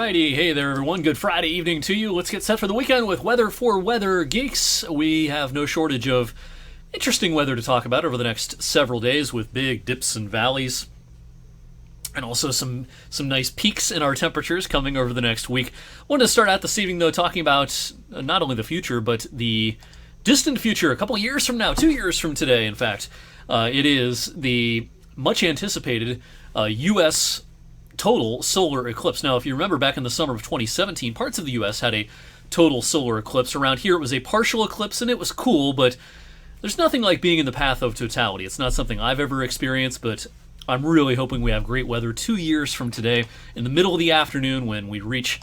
Alrighty, hey there everyone, good Friday evening to you. Let's get set for the weekend with Weather for Weather Geeks. We have no shortage of interesting weather to talk about over the next several days with big dips and valleys. And also some nice peaks in our temperatures coming over the next week. Wanted to start out this evening though talking about not only the future, but the distant future, a couple years from now, 2 years from today in fact. It is the much anticipated U.S. total solar eclipse. Now, if you remember back in the summer of 2017, parts of the U.S. had a total solar eclipse. Around here, it was a partial eclipse, and it was cool, but there's nothing like being in the path of totality. It's not something I've ever experienced, but I'm really hoping we have great weather 2 years from today in the middle of the afternoon when we reach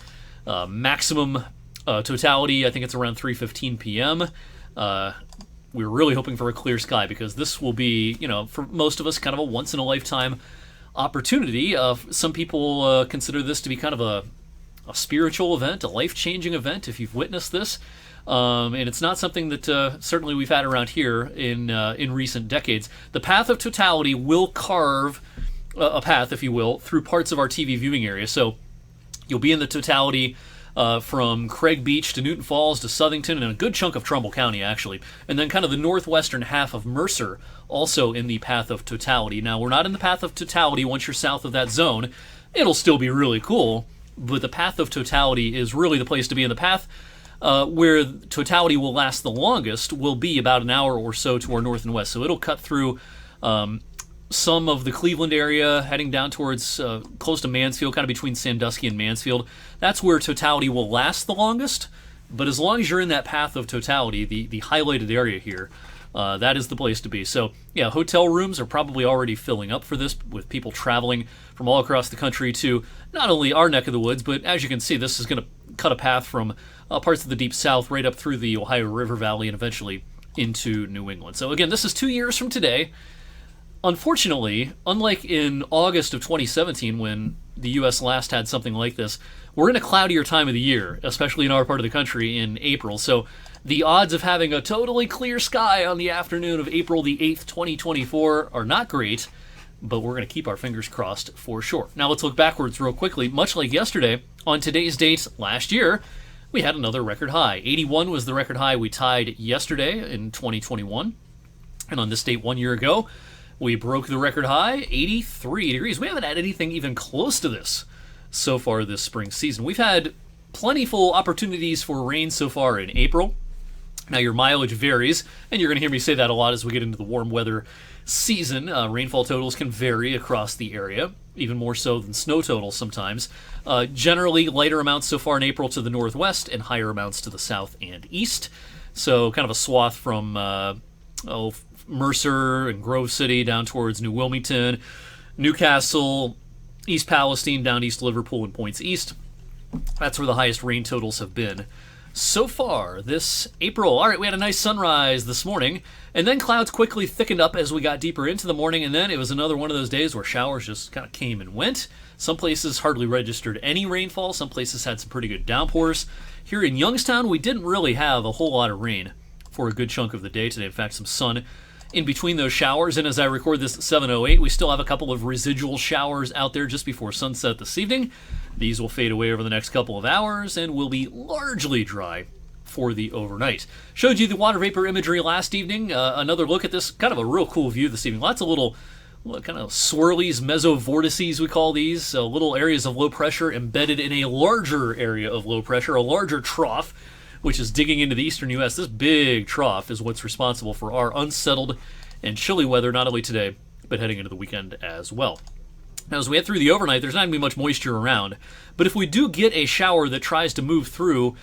maximum totality. I think it's around 3:15 p.m. We're really hoping for a clear sky because this will be, for most of us, kind of a once-in-a-lifetime opportunity. Some people consider this to be kind of a spiritual event, a life-changing event if you've witnessed this. And it's not something that certainly we've had around here in recent decades. The path of totality will carve a path, if you will, through parts of our TV viewing area. So you'll be in the totality from Craig Beach to Newton Falls to Southington and a good chunk of Trumbull County, actually. And then kind of the northwestern half of Mercer, also in the path of totality. Now, we're not in the path of totality once you're south of that zone. It'll still be really cool, but the path of totality is really the place to be. In the path where totality will last the longest will be about an hour or so to our north and west. So it'll cut through some of the Cleveland area, heading down towards close to Mansfield, kind of between Sandusky and Mansfield. That's where totality will last the longest. But as long as you're in that path of totality, the highlighted area here, that is the place to be. So, yeah, hotel rooms are probably already filling up for this, with people traveling from all across the country to not only our neck of the woods, but as you can see, this is going to cut a path from parts of the deep south right up through the Ohio River Valley and eventually into New England. So again, this is 2 years from today. Unfortunately, unlike in August of 2017 when the U.S. last had something like this, we're in a cloudier time of the year, especially in our part of the country in April. So the odds of having a totally clear sky on the afternoon of April the 8th, 2024 are not great, but we're going to keep our fingers crossed for sure. Now let's look backwards real quickly. Much like yesterday, on today's date last year, we had another record high. 81 was the record high we tied yesterday in 2021. And on this date 1 year ago, we broke the record high, 83 degrees. We haven't had anything even close to this so far this spring season. We've had plentiful opportunities for rain so far in April. Now your mileage varies, and you're going to hear me say that a lot as we get into the warm weather season. Rainfall totals can vary across the area, even more so than snow totals sometimes. Generally lighter amounts so far in April to the northwest and higher amounts to the south and east. So kind of a swath from Mercer and Grove City down towards New Wilmington, Newcastle, East Palestine, down East Liverpool, and points east. That's where the highest rain totals have been so far this April. All right, we had a nice sunrise this morning, and then clouds quickly thickened up as we got deeper into the morning, and then it was another one of those days where showers just kind of came and went. Some places hardly registered any rainfall. Some places had some pretty good downpours. Here in Youngstown, we didn't really have a whole lot of rain for a good chunk of the day today. In fact, some sun in between those showers, and as I record this at 7:08, we still have a couple of residual showers out there just before sunset this evening. These will fade away over the next couple of hours and will be largely dry for the overnight. Showed you the water vapor imagery last evening. Another look at this, kind of a real cool view this evening. Lots of little kind of swirlies, mesovortices we call these, little areas of low pressure embedded in a larger area of low pressure, a larger trough, which is digging into the eastern U.S. This big trough is what's responsible for our unsettled and chilly weather, not only today, but heading into the weekend as well. Now, as we head through the overnight, there's not going to be much moisture around, but if we do get a shower that tries to move through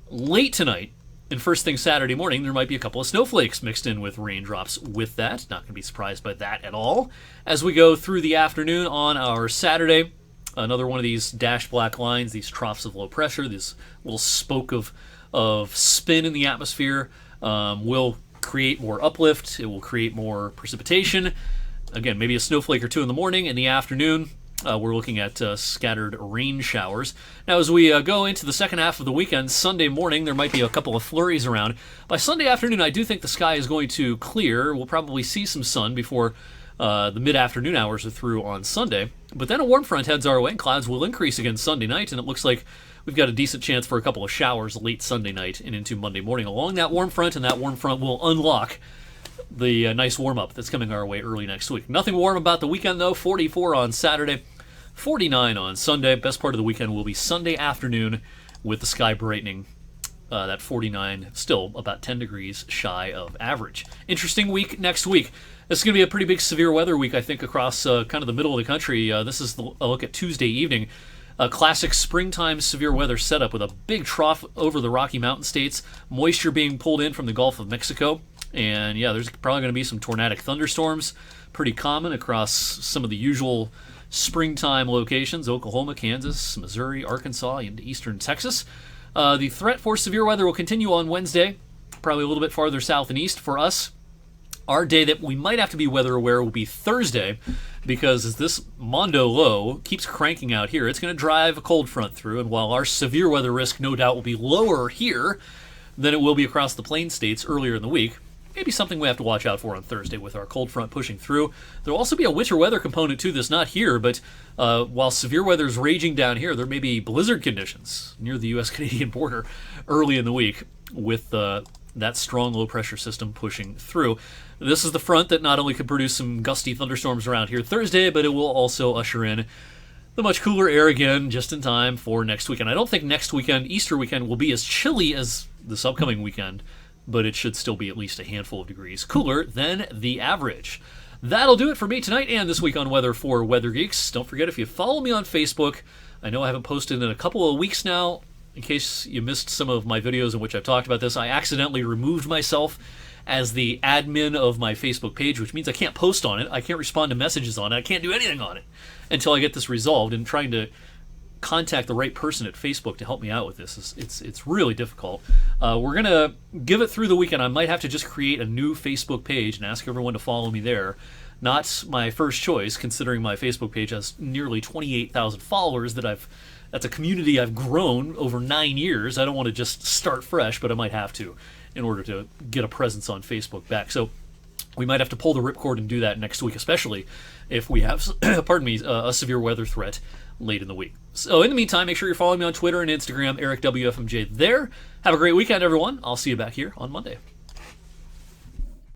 late tonight and first thing Saturday morning, there might be a couple of snowflakes mixed in with raindrops with that. Not going to be surprised by that at all. As we go through the afternoon on our Saturday, another one of these dashed black lines, these troughs of low pressure, this little spoke of spin in the atmosphere will create more uplift. It will create more precipitation. Again, maybe a snowflake or two in the morning. In the afternoon, we're looking at scattered rain showers. Now, as we go into the second half of the weekend, Sunday morning, there might be a couple of flurries around. By Sunday afternoon, I do think the sky is going to clear. We'll probably see some sun before the mid-afternoon hours are through on Sunday. But then a warm front heads our way, and clouds will increase again Sunday night, and it looks like we've got a decent chance for a couple of showers late Sunday night and into Monday morning along that warm front, and that warm front will unlock the nice warm-up that's coming our way early next week. Nothing warm about the weekend, though. 44 on Saturday, 49 on Sunday. Best part of the weekend will be Sunday afternoon with the sky brightening. That 49, still about 10 degrees shy of average. Interesting week next week. This is going to be a pretty big severe weather week, I think, across kind of the middle of the country. This is a look at Tuesday evening. A classic springtime severe weather setup with a big trough over the Rocky Mountain states, moisture being pulled in from the Gulf of Mexico. And yeah, there's probably going to be some tornadic thunderstorms, pretty common across some of the usual springtime locations, Oklahoma, Kansas, Missouri, Arkansas, and eastern Texas. The threat for severe weather will continue on Wednesday, probably a little bit farther south and east for us. Our day that we might have to be weather aware will be Thursday, because as this Mondo low keeps cranking out here, it's going to drive a cold front through, and while our severe weather risk no doubt will be lower here than it will be across the plain states earlier in the week, maybe something we have to watch out for on Thursday with our cold front pushing through. There will also be a winter weather component to this, not here, but while severe weather is raging down here, there may be blizzard conditions near the U.S.-Canadian border early in the week with that strong low-pressure system pushing through. This is the front that not only could produce some gusty thunderstorms around here Thursday, but it will also usher in the much cooler air again just in time for next weekend. I don't think next weekend, Easter weekend, will be as chilly as this upcoming weekend, but it should still be at least a handful of degrees cooler than the average. That'll do it for me tonight and this week on Weather for Weather Geeks. Don't forget, if you follow me on Facebook, I know I haven't posted in a couple of weeks now. In case you missed some of my videos in which I've talked about this, I accidentally removed myself as the admin of my Facebook page, which means I can't post on it, I can't respond to messages on it, I can't do anything on it until I get this resolved. And trying to contact the right person at Facebook to help me out with this it's really difficult. We're gonna give it through the weekend. I might have to just create a new Facebook page and ask everyone to follow me there. Not my first choice, considering my Facebook page has nearly 28,000 followers that's a community I've grown over 9 years. I don't want to just start fresh, but I might have to in order to get a presence on Facebook back. So we might have to pull the ripcord and do that next week, especially if we have, a severe weather threat late in the week. So in the meantime, make sure you're following me on Twitter and Instagram, EricWFMJ there. Have a great weekend, everyone. I'll see you back here on Monday.